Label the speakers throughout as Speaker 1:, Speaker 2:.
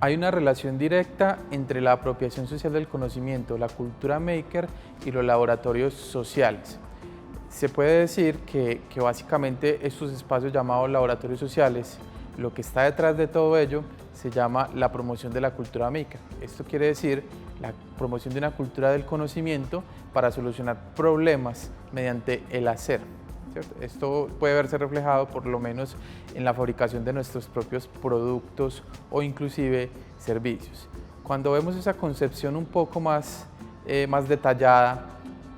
Speaker 1: Hay una relación directa entre la apropiación social del conocimiento, la cultura maker y los laboratorios sociales. Se puede decir que básicamente estos espacios llamados laboratorios sociales, lo que está detrás de todo ello se llama la promoción de la cultura maker. Esto quiere decir la promoción de una cultura del conocimiento para solucionar problemas mediante el hacer, ¿cierto? Esto puede verse reflejado por lo menos en la fabricación de nuestros propios productos o inclusive servicios. Cuando vemos esa concepción un poco más detallada,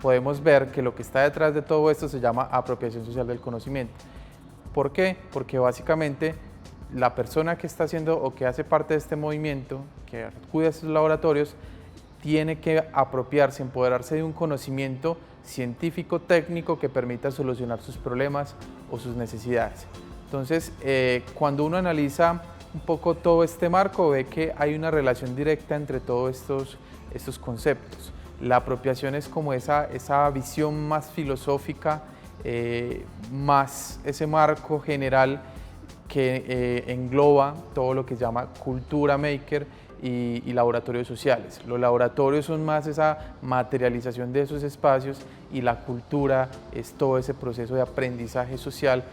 Speaker 1: podemos ver que lo que está detrás de todo esto se llama apropiación social del conocimiento. ¿Por qué? Porque básicamente la persona que está haciendo o que hace parte de este movimiento, que acude a estos laboratorios, tiene que apropiarse, empoderarse de un conocimiento científico, técnico que permita solucionar sus problemas o sus necesidades. Entonces, cuando uno analiza un poco todo este marco, ve que hay una relación directa entre todos estos conceptos. La apropiación es como esa visión más filosófica, más ese marco general que engloba todo lo que se llama cultura maker y laboratorios sociales. Los laboratorios son más esa materialización de esos espacios y la cultura es todo ese proceso de aprendizaje social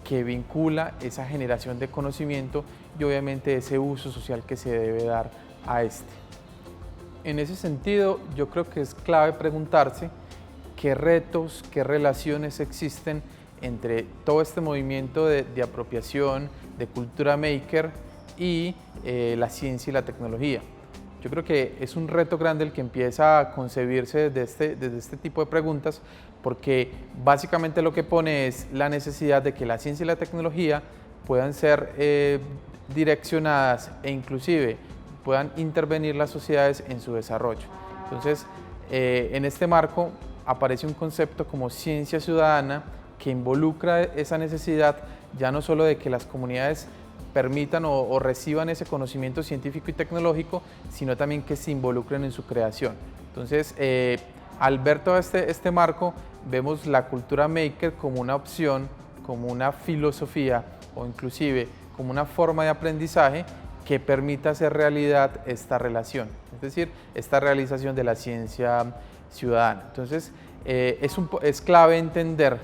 Speaker 1: que vincula esa generación de conocimiento y obviamente ese uso social que se debe dar a este. En ese sentido, yo creo que es clave preguntarse qué retos, qué relaciones existen entre todo este movimiento de apropiación, de cultura maker y la ciencia y la tecnología. Yo creo que es un reto grande el que empieza a concebirse desde este tipo de preguntas, porque básicamente lo que pone es la necesidad de que la ciencia y la tecnología puedan ser direccionadas e inclusive puedan intervenir las sociedades en su desarrollo. Entonces, en este marco aparece un concepto como ciencia ciudadana que involucra esa necesidad ya no solo de que las comunidades permitan o reciban ese conocimiento científico y tecnológico, sino también que se involucren en su creación. Entonces, al ver todo este marco, vemos la cultura maker como una opción, como una filosofía o inclusive como una forma de aprendizaje que permita hacer realidad esta relación, es decir, esta realización de la ciencia ciudadana. Entonces, es clave entender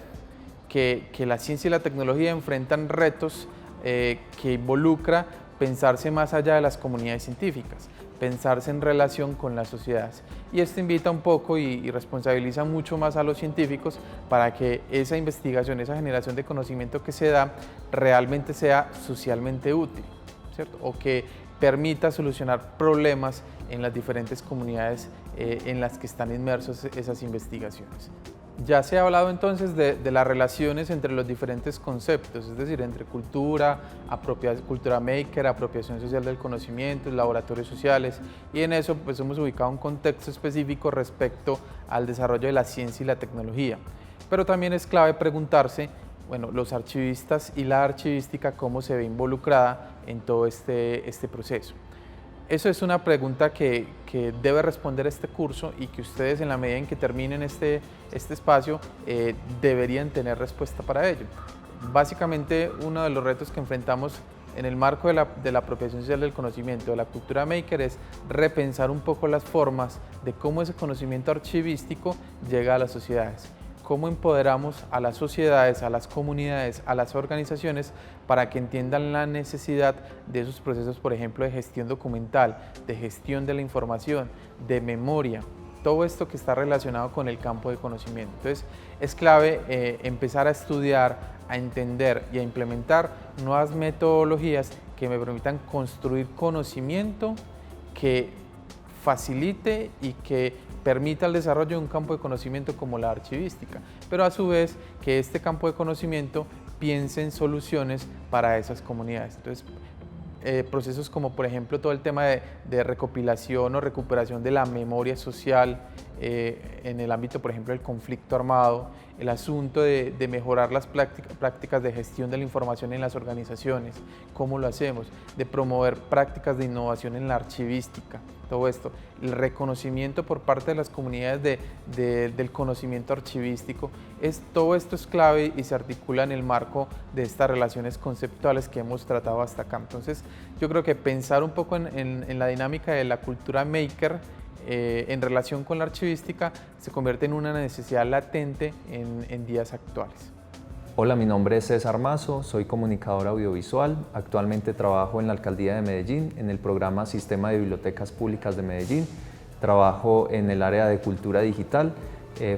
Speaker 1: que la ciencia y la tecnología enfrentan retos que involucra pensarse más allá de las comunidades científicas, pensarse en relación con las sociedades. Y esto invita un poco y responsabiliza mucho más a los científicos para que esa investigación, esa generación de conocimiento que se da, realmente sea socialmente útil, ¿cierto? O que permita solucionar problemas en las diferentes comunidades en las que están inmersos esas investigaciones. Ya se ha hablado entonces de las relaciones entre los diferentes conceptos, es decir, entre cultura, cultura maker, apropiación social del conocimiento, laboratorios sociales, y en eso pues hemos ubicado un contexto específico respecto al desarrollo de la ciencia y la tecnología. Pero también es clave preguntarse, bueno, los archivistas y la archivística, cómo se ve involucrada en todo este proceso. Eso es una pregunta que debe responder este curso y que ustedes en la medida en que terminen este espacio deberían tener respuesta para ello. Básicamente uno de los retos que enfrentamos en el marco de la apropiación social del conocimiento, de la cultura maker, es repensar un poco las formas de cómo ese conocimiento archivístico llega a las sociedades. Cómo empoderamos a las sociedades, a las comunidades, a las organizaciones para que entiendan la necesidad de esos procesos, por ejemplo, de gestión documental, de gestión de la información, de memoria, todo esto que está relacionado con el campo de conocimiento. Entonces, es clave empezar a estudiar, a entender y a implementar nuevas metodologías que me permitan construir conocimiento que facilite y que permita el desarrollo de un campo de conocimiento como la archivística, pero a su vez que este campo de conocimiento piense en soluciones para esas comunidades. Entonces, procesos como por ejemplo todo el tema de recopilación o recuperación de la memoria social, en el ámbito, por ejemplo, del conflicto armado, el asunto de mejorar las prácticas de gestión de la información en las organizaciones, cómo lo hacemos, de promover prácticas de innovación en la archivística, todo esto, el reconocimiento por parte de las comunidades del conocimiento archivístico, todo esto es clave y se articula en el marco de estas relaciones conceptuales que hemos tratado hasta acá. Entonces, yo creo que pensar un poco en la dinámica de la cultura maker en relación con la archivística se convierte en una necesidad latente en días actuales.
Speaker 2: Hola, mi nombre es César Mazo, soy comunicador audiovisual. Actualmente trabajo en la Alcaldía de Medellín, en el programa Sistema de Bibliotecas Públicas de Medellín. Trabajo en el área de cultura digital,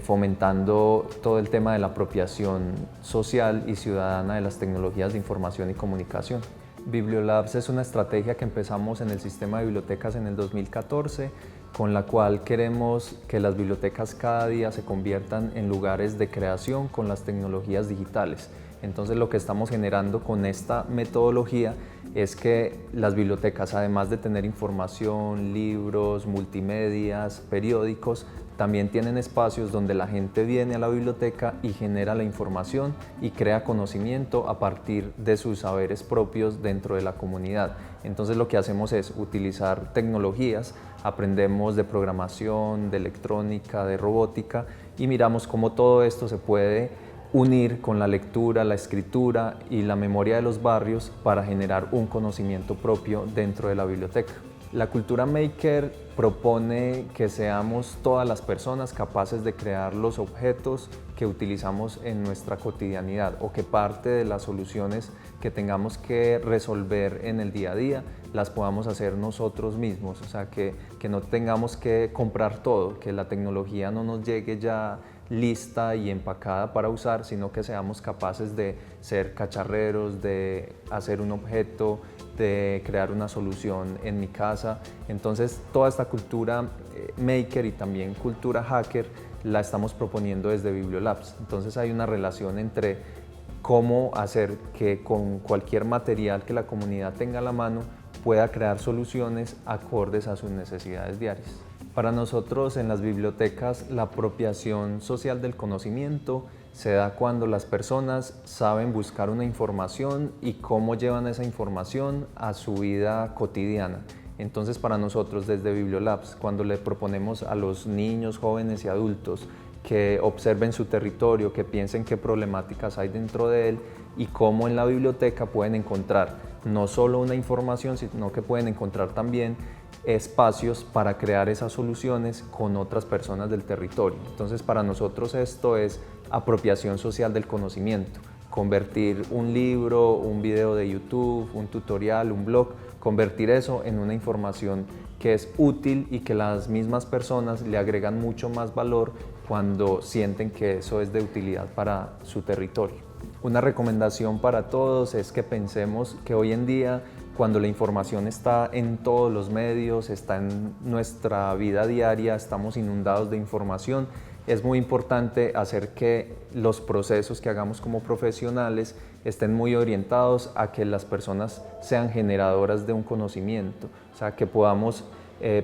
Speaker 2: fomentando todo el tema de la apropiación social y ciudadana de las tecnologías de información y comunicación. Bibliolabs es una estrategia que empezamos en el sistema de bibliotecas en el 2014, con la cual queremos que las bibliotecas cada día se conviertan en lugares de creación con las tecnologías digitales. Entonces lo que estamos generando con esta metodología es que las bibliotecas, además de tener información, libros, multimedias, periódicos, también tienen espacios donde la gente viene a la biblioteca y genera la información y crea conocimiento a partir de sus saberes propios dentro de la comunidad. Entonces lo que hacemos es utilizar tecnologías, aprendemos de programación, de electrónica, de robótica y miramos cómo todo esto se puede unir con la lectura, la escritura y la memoria de los barrios para generar un conocimiento propio dentro de la biblioteca. La cultura maker propone que seamos todas las personas capaces de crear los objetos que utilizamos en nuestra cotidianidad o que parte de las soluciones que tengamos que resolver en el día a día las podamos hacer nosotros mismos, o sea, que no tengamos que comprar todo, que la tecnología no nos llegue ya lista y empacada para usar, sino que seamos capaces de ser cacharreros, de hacer un objeto, de crear una solución en mi casa. Entonces toda esta cultura maker y también cultura hacker la estamos proponiendo desde Bibliolabs. Entonces hay una relación entre cómo hacer que con cualquier material que la comunidad tenga a la mano pueda crear soluciones acordes a sus necesidades diarias. Para nosotros en las bibliotecas la apropiación social del conocimiento se da cuando las personas saben buscar una información y cómo llevan esa información a su vida cotidiana. Entonces para nosotros desde Bibliolabs, cuando le proponemos a los niños, jóvenes y adultos que observen su territorio, que piensen qué problemáticas hay dentro de él y cómo en la biblioteca pueden encontrar no solo una información, sino que pueden encontrar también espacios para crear esas soluciones con otras personas del territorio. Entonces para nosotros esto es apropiación social del conocimiento, convertir un libro, un video de YouTube, un tutorial, un blog, convertir eso en una información que es útil y que las mismas personas le agregan mucho más valor cuando sienten que eso es de utilidad para su territorio. Una recomendación para todos es que pensemos que hoy en día, cuando la información está en todos los medios, está en nuestra vida diaria, estamos inundados de información, es muy importante hacer que los procesos que hagamos como profesionales estén muy orientados a que las personas sean generadoras de un conocimiento, o sea, que podamos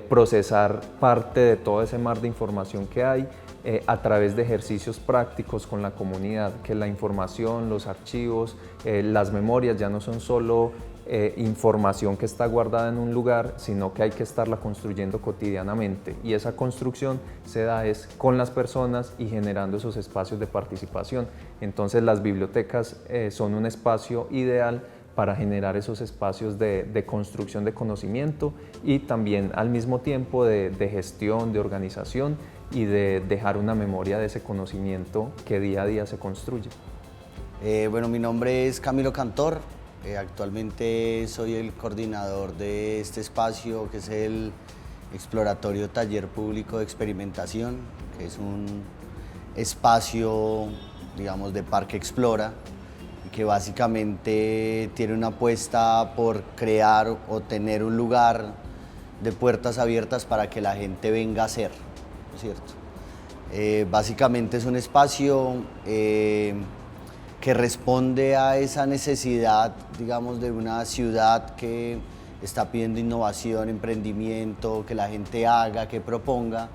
Speaker 2: procesar parte de todo ese mar de información que hay a través de ejercicios prácticos con la comunidad, que la información, los archivos, las memorias ya no son solo información que está guardada en un lugar, sino que hay que estarla construyendo cotidianamente y esa construcción se da es con las personas y generando esos espacios de participación. Entonces las bibliotecas son un espacio ideal para generar esos espacios de construcción de conocimiento y también al mismo tiempo de gestión, de organización y de dejar una memoria de ese conocimiento que día a día se construye.
Speaker 3: Bueno, mi nombre es Camilo Cantor, actualmente soy el coordinador de este espacio que es el Exploratorio Taller Público de Experimentación, que es un espacio, digamos, de Parque Explora, que básicamente tiene una apuesta por crear o tener un lugar de puertas abiertas para que la gente venga a hacer, ¿no es cierto? Básicamente es un espacio que responde a esa necesidad, digamos, de una ciudad que está pidiendo innovación, emprendimiento, que la gente haga, que proponga,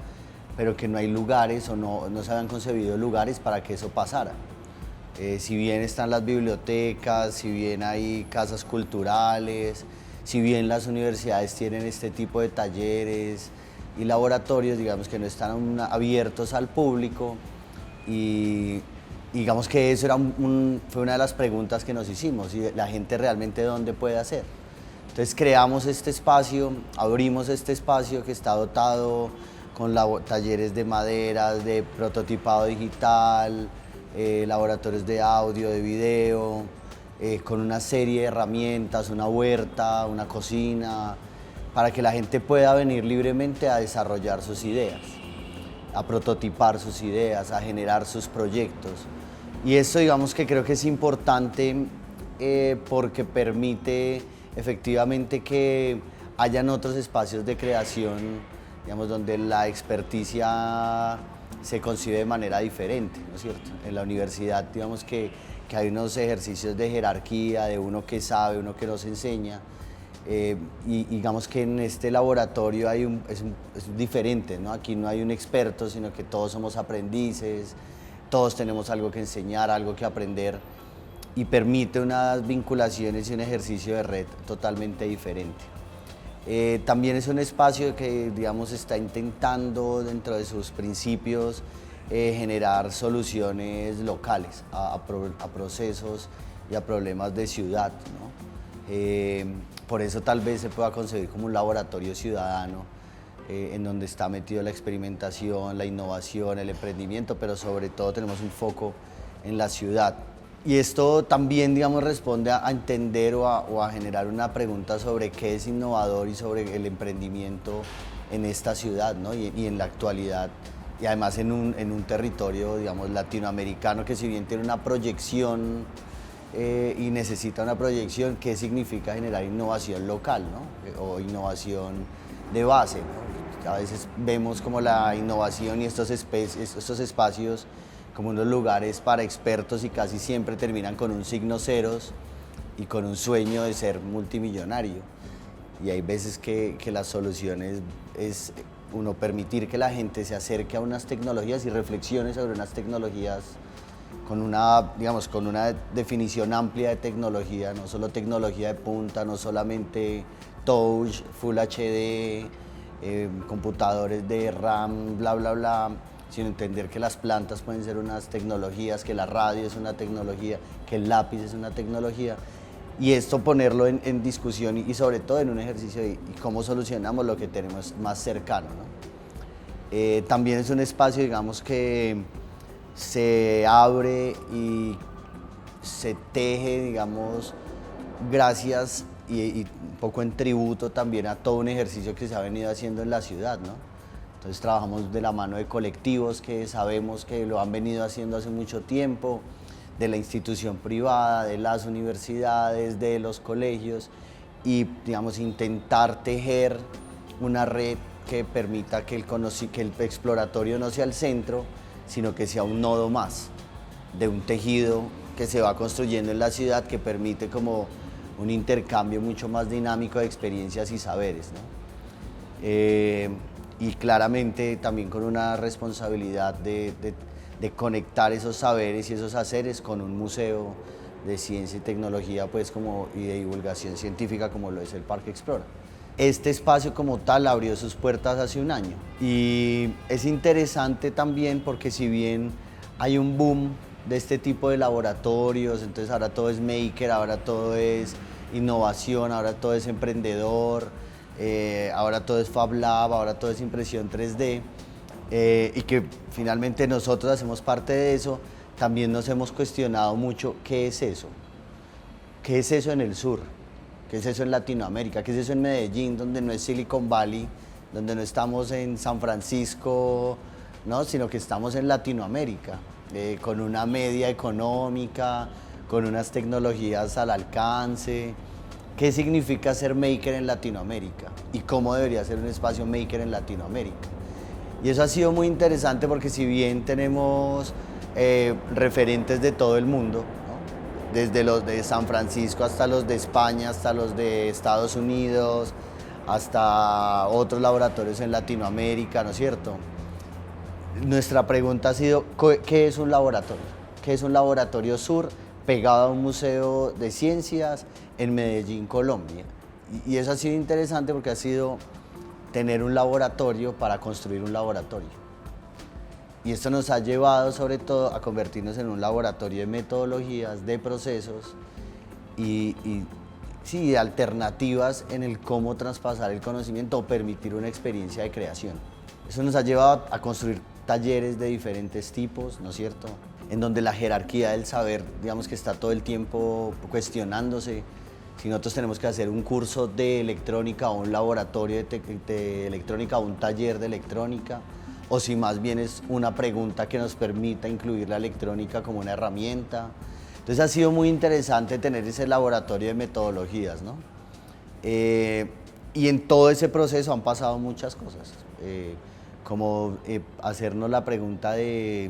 Speaker 3: pero que no hay lugares o no se habían concebido lugares para que eso pasara. Si bien están las bibliotecas, si bien hay casas culturales, si bien las universidades tienen este tipo de talleres y laboratorios, digamos que no están abiertos al público, y digamos que eso fue una de las preguntas que nos hicimos, y la gente realmente dónde puede hacer. Entonces creamos este espacio, abrimos este espacio que está dotado con talleres de maderas, de prototipado digital, laboratorios de audio, de video, con una serie de herramientas, una huerta, una cocina, para que la gente pueda venir libremente a desarrollar sus ideas, a prototipar sus ideas, a generar sus proyectos. Y esto, digamos que creo que es importante porque permite efectivamente que hayan otros espacios de creación, digamos, donde la experticia se concibe de manera diferente, ¿no es cierto? En la universidad, digamos que hay unos ejercicios de jerarquía, de uno que sabe, uno que nos enseña, y digamos que en este laboratorio es diferente, ¿no? Aquí no hay un experto, sino que todos somos aprendices, todos tenemos algo que enseñar, algo que aprender, y permite unas vinculaciones y un ejercicio de red totalmente diferente. También es un espacio que, digamos, está intentando dentro de sus principios generar soluciones locales a procesos y a problemas de ciudad, ¿no? Por eso tal vez se pueda concebir como un laboratorio ciudadano en donde está metido la experimentación, la innovación, el emprendimiento, pero sobre todo tenemos un foco en la ciudad. Y esto también, digamos, responde a entender o a generar una pregunta sobre qué es innovador y sobre el emprendimiento en esta ciudad, ¿no? y en la actualidad, y además en un territorio, digamos, latinoamericano, que si bien tiene una proyección y necesita una proyección, ¿qué significa generar innovación local, ¿no? O innovación de base, ¿no? A veces vemos como la innovación y estos espacios como unos lugares para expertos, y casi siempre terminan con un signo ceros y con un sueño de ser multimillonario. Y hay veces que las soluciones es uno permitir que la gente se acerque a unas tecnologías y reflexione sobre unas tecnologías con una definición amplia de tecnología, no solo tecnología de punta, no solamente touch, Full HD, computadores de RAM, bla, bla, bla, sino entender que las plantas pueden ser unas tecnologías, que la radio es una tecnología, que el lápiz es una tecnología, y esto ponerlo en discusión y sobre todo en un ejercicio de cómo solucionamos lo que tenemos más cercano, ¿no? También es un espacio, digamos, que se abre y se teje, digamos, gracias y un poco en tributo también a todo un ejercicio que se ha venido haciendo en la ciudad, ¿no? Entonces trabajamos de la mano de colectivos que sabemos que lo han venido haciendo hace mucho tiempo, de la institución privada, de las universidades, de los colegios, y, digamos, intentar tejer una red que permita que el exploratorio no sea el centro, sino que sea un nodo más de un tejido que se va construyendo en la ciudad, que permite como un intercambio mucho más dinámico de experiencias y saberes, ¿no? Y claramente también con una responsabilidad de conectar esos saberes y esos haceres con un museo de ciencia y tecnología, pues, y de divulgación científica, como lo es el Parque Explora. Este espacio como tal abrió sus puertas hace un año, y es interesante también porque si bien hay un boom de este tipo de laboratorios, entonces ahora todo es maker, ahora todo es innovación, ahora todo es emprendedor, ahora todo es Fab Lab, ahora todo es impresión 3D, y que finalmente nosotros hacemos parte de eso. También nos hemos cuestionado mucho qué es eso. ¿Qué es eso en el sur? ¿Qué es eso en Latinoamérica? ¿Qué es eso en Medellín, donde no es Silicon Valley, donde no estamos en San Francisco, ¿no? Sino que estamos en Latinoamérica, con una media económica, con unas tecnologías al alcance? ¿Qué significa ser maker en Latinoamérica? ¿Y cómo debería ser un espacio maker en Latinoamérica? Y eso ha sido muy interesante porque si bien tenemos referentes de todo el mundo, ¿no? Desde los de San Francisco hasta los de España, hasta los de Estados Unidos, hasta otros laboratorios en Latinoamérica, ¿no es cierto? nuestra pregunta ha sido, ¿qué es un laboratorio? ¿Qué es un laboratorio sur pegado a un museo de ciencias en Medellín, Colombia? Y eso ha sido interesante porque ha sido tener un laboratorio para construir un laboratorio. Y esto nos ha llevado sobre todo a convertirnos en un laboratorio de metodologías, de procesos y sí, alternativas en el cómo traspasar el conocimiento o permitir una experiencia de creación. Eso nos ha llevado a construir talleres de diferentes tipos, ¿no es cierto? En donde la jerarquía del saber, digamos que está todo el tiempo cuestionándose. Si nosotros tenemos que hacer un curso de electrónica o un laboratorio de electrónica o un taller de electrónica, o si más bien es una pregunta que nos permita incluir la electrónica como una herramienta. Entonces ha sido muy interesante tener ese laboratorio de metodologías, ¿no? Y en todo ese proceso han pasado muchas cosas, como hacernos la pregunta de,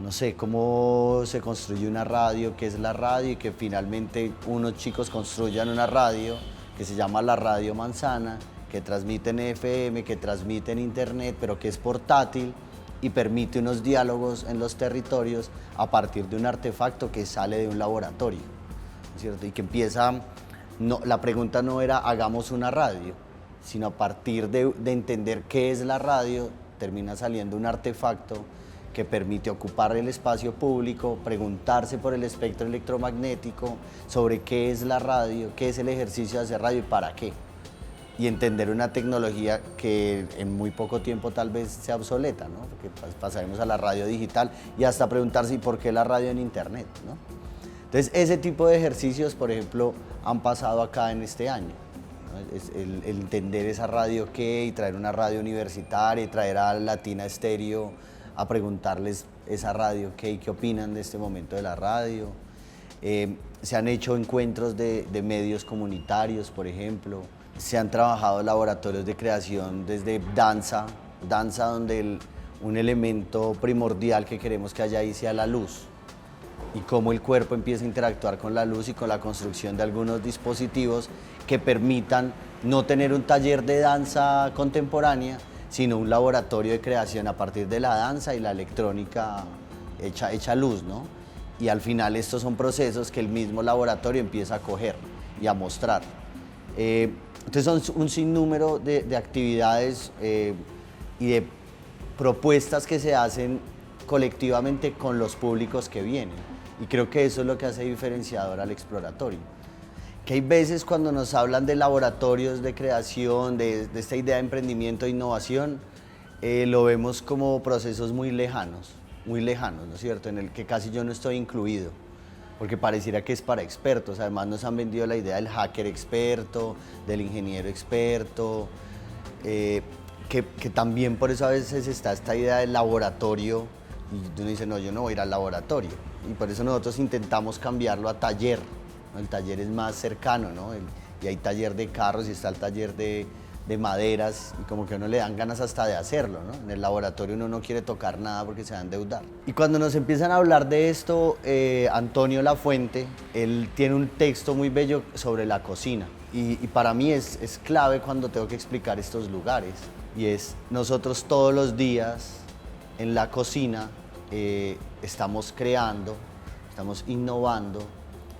Speaker 3: no sé, cómo se construye una radio, qué es la radio, y que finalmente unos chicos construyan una radio que se llama la Radio Manzana, que transmite en FM, que transmite en internet, pero que es portátil y permite unos diálogos en los territorios a partir de un artefacto que sale de un laboratorio, ¿cierto? Y que empieza, la pregunta no era hagamos una radio, sino a partir de entender qué es la radio, termina saliendo un artefacto que permite ocupar el espacio público, preguntarse por el espectro electromagnético, sobre qué es la radio, qué es el ejercicio de hacer radio y para qué. Y entender una tecnología que en muy poco tiempo tal vez sea obsoleta, ¿no? Porque pasaremos a la radio digital y hasta preguntarse por qué la radio en internet, ¿no? Entonces ese tipo de ejercicios, por ejemplo, han pasado acá en este año, ¿no? El entender esa radio qué, y traer una radio universitaria y traer a Latina Estéreo a preguntarles esa radio qué y qué opinan de este momento de la radio. Se han hecho encuentros de medios comunitarios, por ejemplo. Se han trabajado laboratorios de creación desde danza donde un elemento primordial que queremos que haya ahí sea la luz y cómo el cuerpo empieza a interactuar con la luz y con la construcción de algunos dispositivos que permitan no tener un taller de danza contemporánea, sino un laboratorio de creación a partir de la danza y la electrónica hecha luz, ¿no? Y al final estos son procesos que el mismo laboratorio empieza a coger y a mostrar. Entonces son un sinnúmero de actividades y de propuestas que se hacen colectivamente con los públicos que vienen. Y creo que eso es lo que hace diferenciador al exploratorio. Que hay veces cuando nos hablan de laboratorios de creación, de esta idea de emprendimiento e innovación, lo vemos como procesos muy lejanos, ¿no es cierto? En el que casi yo no estoy incluido, porque pareciera que es para expertos. Además nos han vendido la idea del hacker experto, del ingeniero experto, que también por eso a veces está esta idea del laboratorio y uno dice, no, yo no voy a ir al laboratorio. Y por eso nosotros intentamos cambiarlo a taller, ¿no? El taller es más cercano, ¿no? Y hay taller de carros y está el taller de maderas, y como que a uno le dan ganas hasta de hacerlo, ¿no? En el laboratorio uno no quiere tocar nada porque se va a endeudar. Y cuando nos empiezan a hablar de esto, Antonio Lafuente, él tiene un texto muy bello sobre la cocina. Y para mí es clave cuando tengo que explicar estos lugares. Y es, nosotros todos los días en la cocina estamos creando, estamos innovando,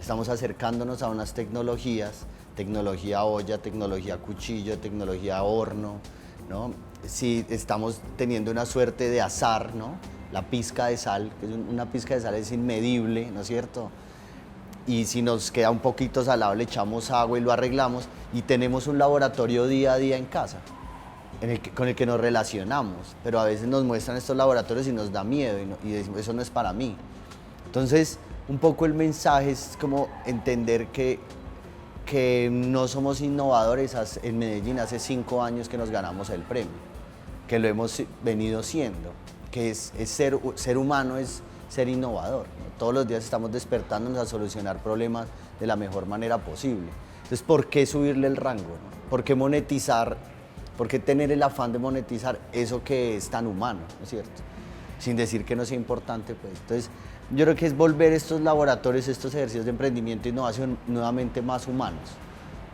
Speaker 3: estamos acercándonos a unas tecnologías, tecnología olla, tecnología cuchillo, tecnología horno, ¿no? Si estamos teniendo una suerte de azar, ¿no? La pizca de sal, que una pizca de sal es inmedible, ¿no es cierto? Y si nos queda un poquito salado le echamos agua y lo arreglamos, y tenemos un laboratorio día a día en casa con el que nos relacionamos, pero a veces nos muestran estos laboratorios y nos da miedo y decimos, eso no es para mí. Entonces, un poco el mensaje es como entender que no somos innovadores. En Medellín hace 5 años que nos ganamos el premio, que lo hemos venido siendo, que ser humano es ser innovador, ¿no? Todos los días estamos despertándonos a solucionar problemas de la mejor manera posible. Entonces, ¿por qué subirle el rango, ¿no? ¿Por qué monetizar? ¿Por qué tener el afán de monetizar eso que es tan humano, ¿no es cierto? Sin decir que no sea importante, pues. Entonces, yo creo que es volver estos laboratorios, estos ejercicios de emprendimiento e innovación nuevamente más humanos,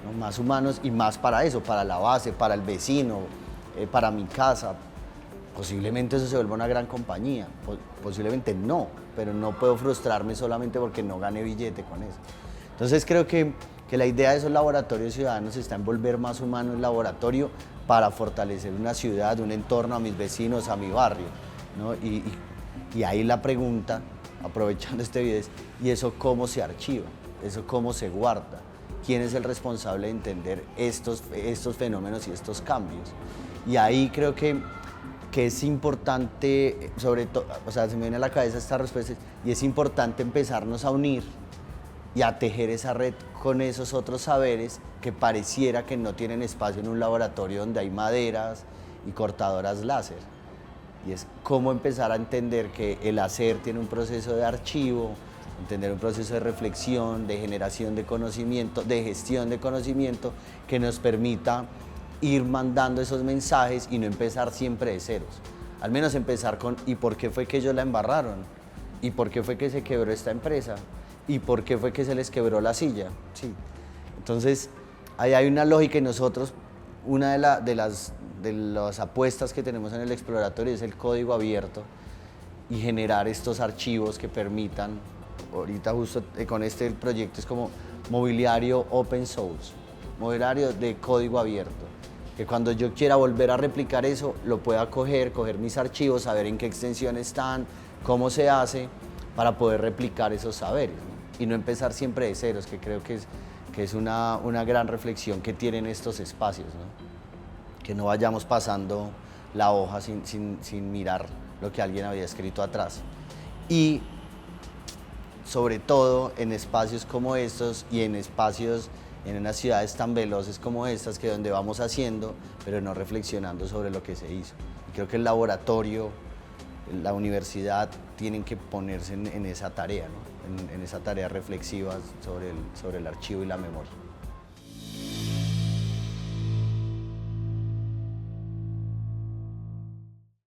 Speaker 3: ¿no? Más humanos y más para eso, para la base, para el vecino, para mi casa, Posiblemente eso se vuelva una gran compañía, posiblemente no, pero no puedo frustrarme solamente porque no gane billete con eso. Entonces creo que la idea de esos laboratorios ciudadanos está en volver más humano el laboratorio para fortalecer una ciudad, un entorno, a mis vecinos, a mi barrio, ¿no? Y ahí la pregunta, aprovechando este video, es, ¿y eso cómo se archiva? ¿Eso cómo se guarda? ¿Quién es el responsable de entender estos fenómenos y estos cambios? Y ahí creo que es importante, sobre todo, o sea, se me viene a la cabeza esta respuesta, y es importante empezarnos a unir y a tejer esa red con esos otros saberes que pareciera que no tienen espacio en un laboratorio donde hay maderas y cortadoras láser. Y es cómo empezar a entender que el hacer tiene un proceso de archivo, entender un proceso de reflexión, de generación de conocimiento, de gestión de conocimiento, que nos permita ir mandando esos mensajes y no empezar siempre de ceros. Al menos empezar con ¿y por qué fue que ellos la embarraron? ¿Y por qué fue que se quebró esta empresa? ¿Y por qué fue que se les quebró la silla? Sí. Entonces, ahí hay una lógica y nosotros, una de las apuestas que tenemos en el exploratorio es el código abierto y generar estos archivos que permitan, ahorita justo con este proyecto es como mobiliario open source, mobiliario de código abierto, que cuando yo quiera volver a replicar eso, lo pueda coger mis archivos, saber en qué extensión están, cómo se hace, para poder replicar esos saberes, ¿no? Y no empezar siempre de ceros, que creo que es una gran reflexión que tienen estos espacios, ¿no? Que no vayamos pasando la hoja sin mirar lo que alguien había escrito atrás. Y sobre todo en espacios como estos y en espacios, en unas ciudades tan veloces como estas, que donde vamos haciendo, pero no reflexionando sobre lo que se hizo. Y creo que el laboratorio, la universidad tienen que ponerse en esa tarea, ¿no? en esa tarea reflexiva sobre el archivo y la memoria.